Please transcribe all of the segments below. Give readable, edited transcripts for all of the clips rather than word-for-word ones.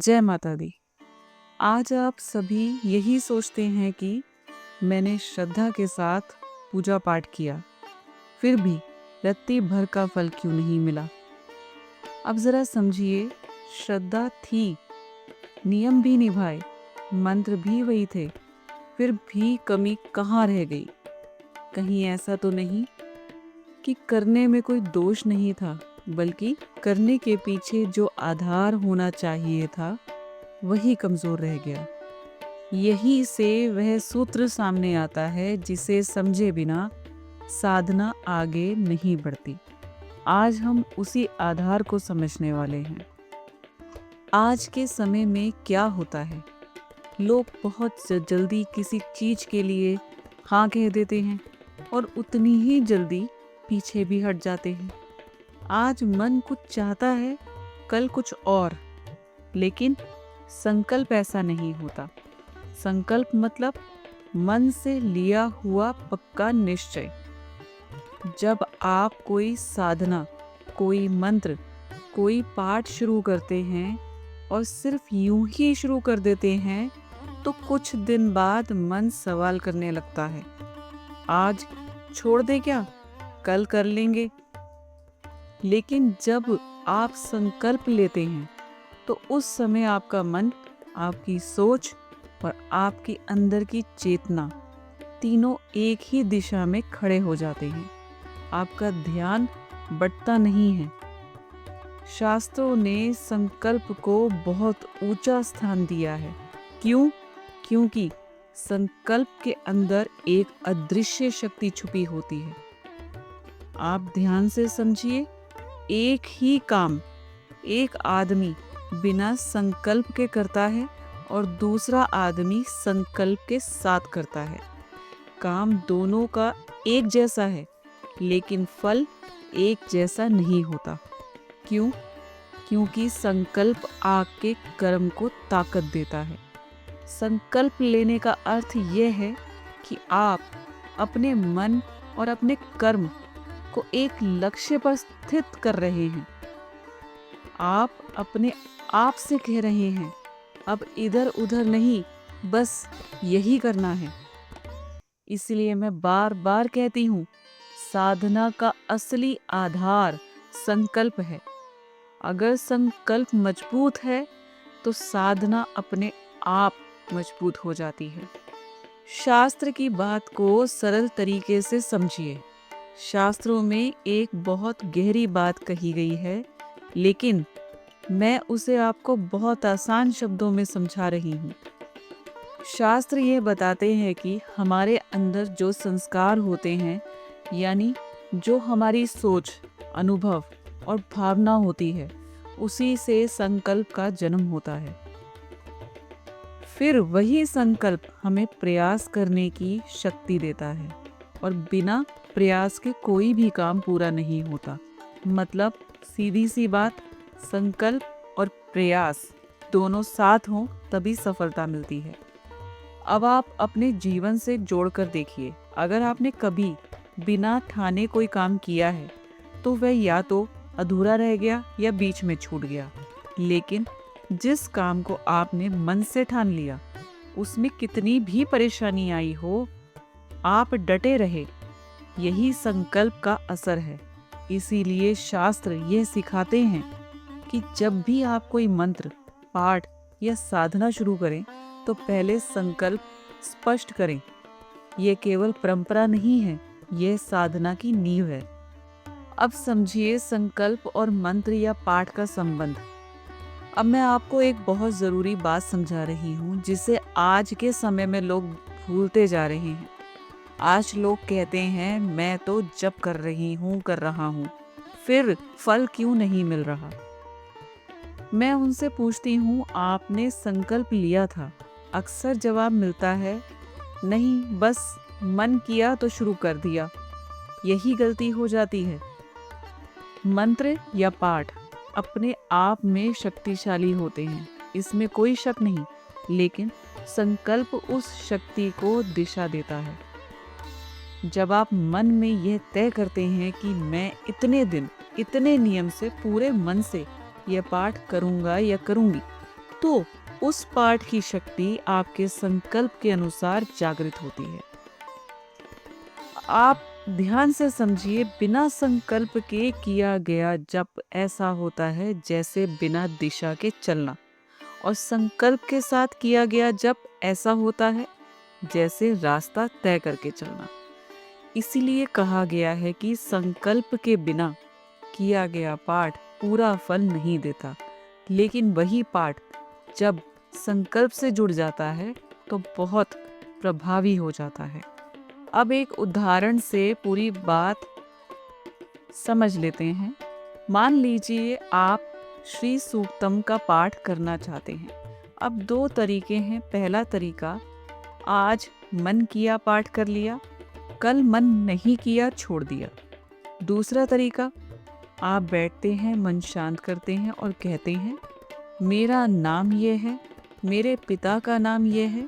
जय माता दी। आज आप सभी यही सोचते हैं कि मैंने श्रद्धा के साथ पूजा पाठ किया, फिर भी रत्ती भर का फल क्यों नहीं मिला। अब जरा समझिए, श्रद्धा थी, नियम भी निभाए, मंत्र भी वही थे, फिर भी कमी कहाँ रह गई। कहीं ऐसा तो नहीं कि करने में कोई दोष नहीं था, बल्कि करने के पीछे जो आधार होना चाहिए था वही कमजोर रह गया। यही से वह सूत्र सामने आता है जिसे समझे बिना साधना आगे नहीं बढ़ती। आज हम उसी आधार को समझने वाले हैं। आज के समय में क्या होता है, लोग बहुत जल्दी किसी चीज के लिए हाँ कह देते हैं और उतनी ही जल्दी पीछे भी हट जाते हैं। आज मन कुछ चाहता है, कल कुछ और, लेकिन संकल्प ऐसा नहीं होता। संकल्प मतलब मन से लिया हुआ पक्का निश्चय। जब आप कोई साधना, कोई मंत्र, कोई पाठ शुरू करते हैं और सिर्फ यूं ही शुरू कर देते हैं, तो कुछ दिन बाद मन सवाल करने लगता है, आज छोड़ दे क्या, कल कर लेंगे। लेकिन जब आप संकल्प लेते हैं तो उस समय आपका मन, आपकी सोच और आपकी अंदर की चेतना तीनों एक ही दिशा में खड़े हो जाते हैं। आपका ध्यान बंटता नहीं है। शास्त्रों ने संकल्प को बहुत ऊंचा स्थान दिया है। क्यों? क्योंकि संकल्प के अंदर एक अदृश्य शक्ति छुपी होती है। आप ध्यान से समझिए, एक ही काम एक आदमी बिना संकल्प के करता है और दूसरा आदमी संकल्प के साथ करता है। काम दोनों का एक जैसा है, लेकिन फल एक जैसा नहीं होता। क्यों? क्योंकि संकल्प आपके कर्म को ताकत देता है। संकल्प लेने का अर्थ यह है कि आप अपने मन और अपने कर्म को एक लक्ष्य पर स्थित कर रहे हैं। आप अपने आप से कह रहे हैं, अब इधर उधर नहीं, बस यही करना है। इसलिए मैं बार बार कहती हूँ, साधना का असली आधार संकल्प है। अगर संकल्प मजबूत है तो साधना अपने आप मजबूत हो जाती है। शास्त्र की बात को सरल तरीके से समझिए। शास्त्रों में एक बहुत गहरी बात कही गई है, लेकिन मैं उसे आपको बहुत आसान शब्दों में समझा रही हूँ। शास्त्र ये बताते हैं कि हमारे अंदर जो संस्कार होते हैं, यानी जो हमारी सोच, अनुभव और भावना होती है, उसी से संकल्प का जन्म होता है। फिर वही संकल्प हमें प्रयास करने की शक्ति देता है और बिना प्रयास के कोई भी काम पूरा नहीं होता। मतलब सीधी सी बात, संकल्प और प्रयास दोनों साथ हों तभी सफलता मिलती है। अब आप अपने जीवन से जोड़कर देखिए, अगर आपने कभी बिना ठाने कोई काम किया है तो वह या तो अधूरा रह गया या बीच में छूट गया। लेकिन जिस काम को आपने मन से ठान लिया, उसमें कितनी भी परेशानी आई हो, आप डटे रहे, यही संकल्प का असर है। इसीलिए शास्त्र ये सिखाते हैं कि जब भी आप कोई मंत्र, पाठ या साधना शुरू करें तो पहले संकल्प स्पष्ट करें। ये केवल परंपरा नहीं है, ये साधना की नींव है। अब समझिए संकल्प और मंत्र या पाठ का संबंध। अब मैं आपको एक बहुत ज़रूरी बात समझा रही हूँ, जिसे आज के समय में लोग भूलते जा रहे हैं। आज लोग कहते हैं, मैं तो जप कर रहा हूँ, फिर फल क्यों नहीं मिल रहा। मैं उनसे पूछती हूँ, आपने संकल्प लिया था? अक्सर जवाब मिलता है, नहीं, बस मन किया तो शुरू कर दिया। यही गलती हो जाती है। मंत्र या पाठ अपने आप में शक्तिशाली होते हैं, इसमें कोई शक नहीं, लेकिन संकल्प उस शक्ति को दिशा देता है। जब आप मन में यह तय करते हैं कि मैं इतने दिन, इतने नियम से, पूरे मन से यह पाठ करूँगा या करूँगी, तो उस पाठ की शक्ति आपके संकल्प के अनुसार जागृत होती है। आप ध्यान से समझिए, बिना संकल्प के किया गया जप ऐसा होता है जैसे बिना दिशा के चलना, और संकल्प के साथ किया गया जप ऐसा होता है जैसे रास्ता तय करके चलना। इसीलिए कहा गया है कि संकल्प के बिना किया गया पाठ पूरा फल नहीं देता, लेकिन वही पाठ जब संकल्प से जुड़ जाता है तो बहुत प्रभावी हो जाता है। अब एक उदाहरण से पूरी बात समझ लेते हैं। मान लीजिए आप श्री सूक्तम का पाठ करना चाहते हैं। अब दो तरीके हैं। पहला तरीका, आज मन किया पाठ कर लिया, कल मन नहीं किया छोड़ दिया। दूसरा तरीका, आप बैठते हैं, मन शांत करते हैं और कहते हैं, मेरा नाम ये है, मेरे पिता का नाम ये है,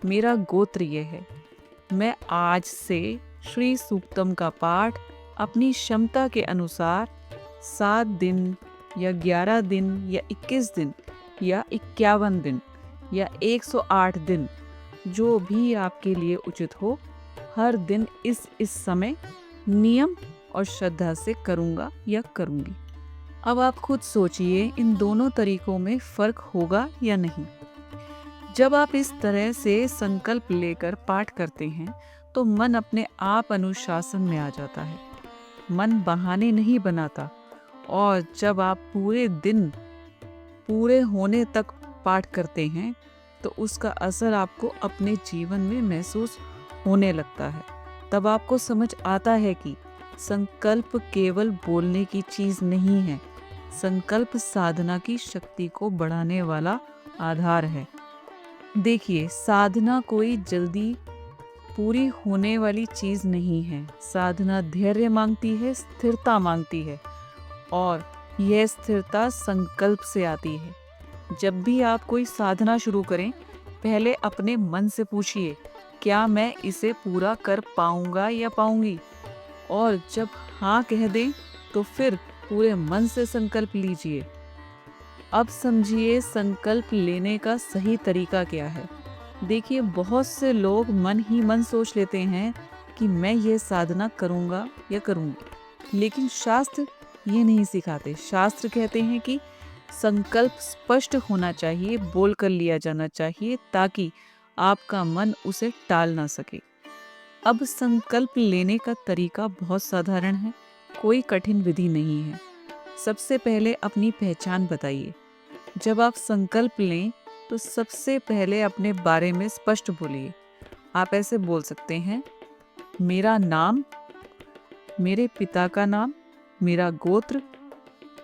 मेरा गोत्र ये है। मैं आज से श्री सूक्तम का पाठ अपनी क्षमता के अनुसार 7 दिन या 11 दिन या 21 दिन या 51 दिन या 108 दिन, जो भी आपके लिए उचित हो, हर दिन इस समय नियम और श्रद्धा से करूँगा या करूँगी। अब आप खुद सोचिए, इन दोनों तरीकों में फर्क होगा या नहीं। जब आप इस तरह से संकल्प लेकर पाठ करते हैं तो मन अपने आप अनुशासन में आ जाता है। मन बहाने नहीं बनाता, और जब आप पूरे दिन पूरे होने तक पाठ करते हैं तो उसका असर आपको अपने जीवन में महसूस होने लगता है। तब आपको समझ आता है कि संकल्प केवल बोलने की चीज नहीं है, संकल्प साधना की शक्ति को बढ़ाने वाला आधार है। देखिए, साधना कोई जल्दी पूरी होने वाली चीज नहीं है। साधना धैर्य मांगती है, स्थिरता मांगती है, और यह स्थिरता संकल्प से आती है। जब भी आप कोई साधना शुरू करें, पहले अपने मन से पूछिए, क्या मैं इसे पूरा कर पाऊंगा या पाऊंगी? और जब हाँ कह दें तो फिर पूरे मन से संकल्प लीजिए। अब समझिए संकल्प लेने का सही तरीका क्या है। देखिए, बहुत से लोग मन ही मन सोच लेते हैं कि मैं ये साधना करूँगा या करूँगी, लेकिन शास्त्र ये नहीं सिखाते। शास्त्र कहते हैं कि संकल्प स्पष्ट होना चाहिए, बोल कर लिया जाना चाहिए, ताकि आपका मन उसे टाल ना सके। अब संकल्प लेने का तरीका बहुत साधारण है, कोई कठिन विधि नहीं है। सबसे पहले अपनी पहचान बताइए। जब आप संकल्प लें तो सबसे पहले अपने बारे में स्पष्ट बोलिए। आप ऐसे बोल सकते हैं, मेरा नाम, मेरे पिता का नाम, मेरा गोत्र।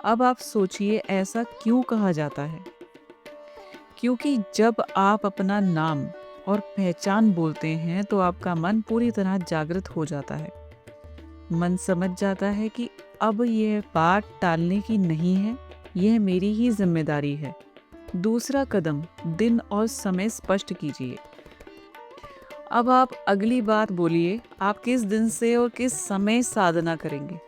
अब आप सोचिए, ऐसा क्यों कहा जाता है? क्योंकि जब आप अपना नाम और पहचान बोलते हैं तो आपका मन पूरी तरह जागृत हो जाता है। मन समझ जाता है कि अब यह बात टालने की नहीं है, यह मेरी ही जिम्मेदारी है। दूसरा कदम, दिन और समय स्पष्ट कीजिए। अब आप अगली बात बोलिए, आप किस दिन से और किस समय साधना करेंगे।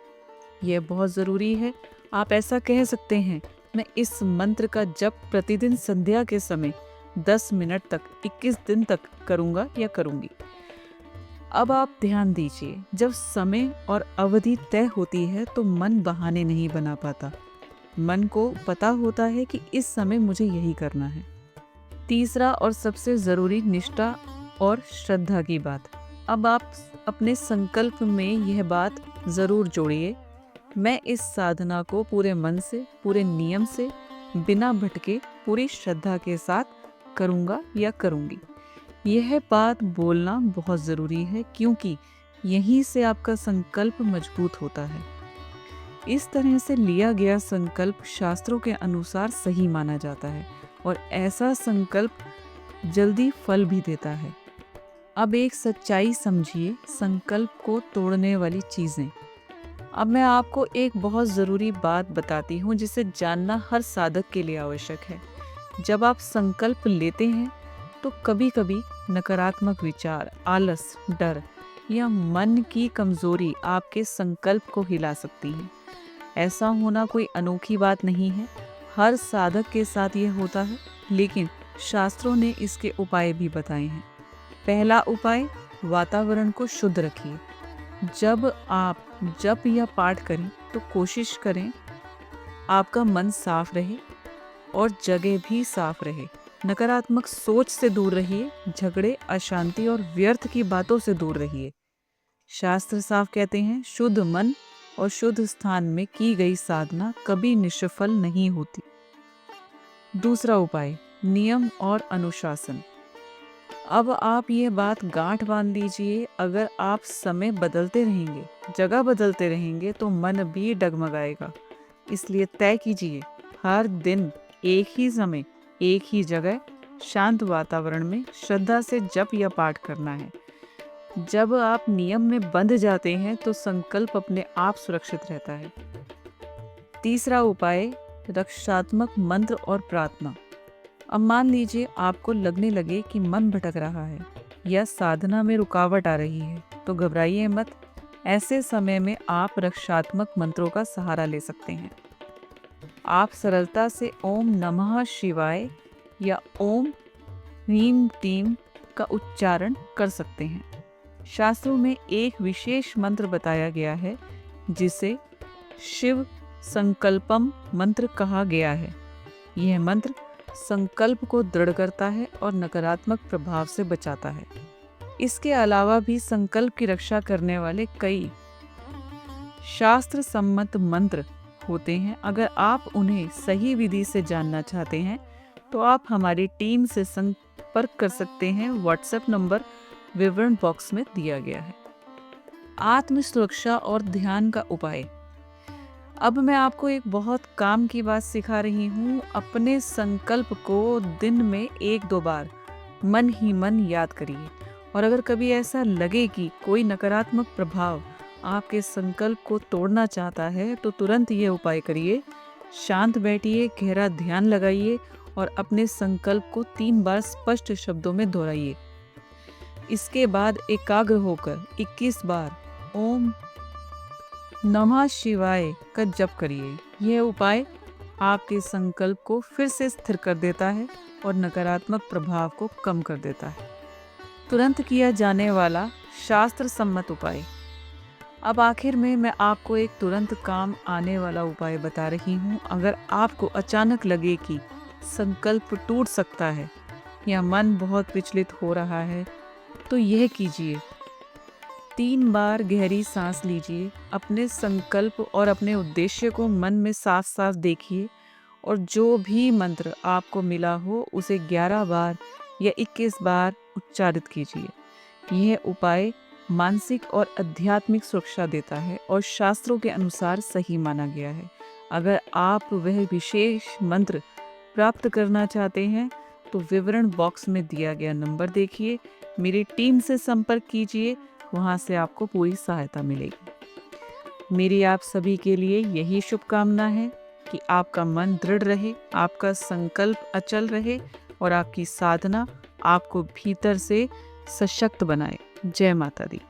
यह बहुत ज़रूरी है। आप ऐसा कह सकते हैं, मैं इस मंत्र का जप प्रतिदिन संध्या के समय 10 मिनट तक 21 दिन तक करूँगा या करूँगी। अब आप ध्यान दीजिए, जब समय और अवधि तय होती है तो मन बहाने नहीं बना पाता। मन को पता होता है कि इस समय मुझे यही करना है। तीसरा और सबसे ज़रूरी, निष्ठा और श्रद्धा की बात। अब आप अपने संकल्प में यह बात ज़रूर जोड़िए, मैं इस साधना को पूरे मन से, पूरे नियम से, बिना भटके, पूरी श्रद्धा के साथ करूँगा या करूँगी। यह बात बोलना बहुत ज़रूरी है, क्योंकि यहीं से आपका संकल्प मजबूत होता है। इस तरह से लिया गया संकल्प शास्त्रों के अनुसार सही माना जाता है, और ऐसा संकल्प जल्दी फल भी देता है। अब एक सच्चाई समझिए, संकल्प को तोड़ने वाली चीज़ें। अब मैं आपको एक बहुत ज़रूरी बात बताती हूँ, जिसे जानना हर साधक के लिए आवश्यक है। जब आप संकल्प लेते हैं तो कभी कभी नकारात्मक विचार, आलस, डर या मन की कमजोरी आपके संकल्प को हिला सकती है। ऐसा होना कोई अनोखी बात नहीं है, हर साधक के साथ ये होता है। लेकिन शास्त्रों ने इसके उपाय भी बताए हैं। पहला उपाय, वातावरण को शुद्ध रखिए। जब आप जप या पाठ करें तो कोशिश करें आपका मन साफ रहे और जगह भी साफ रहे। नकारात्मक सोच से दूर रहिए, झगड़े, अशांति और व्यर्थ की बातों से दूर रहिए। शास्त्र साफ कहते हैं, शुद्ध मन और शुद्ध स्थान में की गई साधना कभी निष्फल नहीं होती। दूसरा उपाय, नियम और अनुशासन। अब आप ये बात गांठ बांध लीजिए, अगर आप समय बदलते रहेंगे, जगह बदलते रहेंगे तो मन भी डगमगाएगा। इसलिए तय कीजिए, हर दिन एक ही समय, एक ही जगह, शांत वातावरण में श्रद्धा से जप या पाठ करना है। जब आप नियम में बंध जाते हैं तो संकल्प अपने आप सुरक्षित रहता है। तीसरा उपाय, रक्षात्मक मंत्र और प्रार्थना। अब मान लीजिए आपको लगने लगे कि मन भटक रहा है या साधना में रुकावट आ रही है, तो घबराइए मत। ऐसे समय में आप रक्षात्मक मंत्रों का सहारा ले सकते हैं। आप सरलता से ओम नमः शिवाय या ओम ह्रीम क्लीम का उच्चारण कर सकते हैं। शास्त्रों में एक विशेष मंत्र बताया गया है जिसे शिव संकल्पम मंत्र कहा गया है। यह मंत्र संकल्प को दृढ़ करता है और नकारात्मक प्रभाव से बचाता है। इसके अलावा भी संकल्प की रक्षा करने वाले कई शास्त्र सम्मत मंत्र होते हैं। अगर आप उन्हें सही विधि से जानना चाहते हैं तो आप हमारी टीम से संपर्क कर सकते हैं। व्हाट्सएप नंबर विवरण बॉक्स में दिया गया है। आत्म सुरक्षा और ध्यान का उपाय। अब मैं आपको एक बहुत काम की बात सिखा रही हूँ। अपने संकल्प को दिन में 1-2 बार मन ही मन याद करिए, और अगर कभी ऐसा लगे कि कोई नकारात्मक प्रभाव आपके संकल्प को तोड़ना चाहता है तो तुरंत ये उपाय करिए। शांत बैठिए, गहरा ध्यान लगाइए और अपने संकल्प को 3 बार स्पष्ट शब्दों में दोहराइए। इसके बाद एकाग्र होकर 21 बार ओम नमः शिवाय का जप करिए। यह उपाय आपके संकल्प को फिर से स्थिर कर देता है और नकारात्मक प्रभाव को कम कर देता है। तुरंत किया जाने वाला शास्त्र सम्मत उपाय। अब आखिर में मैं आपको एक तुरंत काम आने वाला उपाय बता रही हूँ। अगर आपको अचानक लगे कि संकल्प टूट सकता है या मन बहुत विचलित हो रहा है तो यह कीजिए। 3 बार गहरी सांस लीजिए, अपने संकल्प और अपने उद्देश्य को मन में साफ साफ देखिए और जो भी मंत्र आपको मिला हो उसे 11 बार या 21 बार उच्चारित कीजिए। यह उपाय मानसिक और आध्यात्मिक सुरक्षा देता है और शास्त्रों के अनुसार सही माना गया है। अगर आप वह विशेष मंत्र प्राप्त करना चाहते हैं तो विवरण बॉक्स में दिया गया नंबर देखिए, मेरी टीम से संपर्क कीजिए, वहां से आपको पूरी सहायता मिलेगी। मेरी आप सभी के लिए यही शुभकामना है कि आपका मन दृढ़ रहे, आपका संकल्प अचल रहे और आपकी साधना आपको भीतर से सशक्त बनाए। जय माता दी।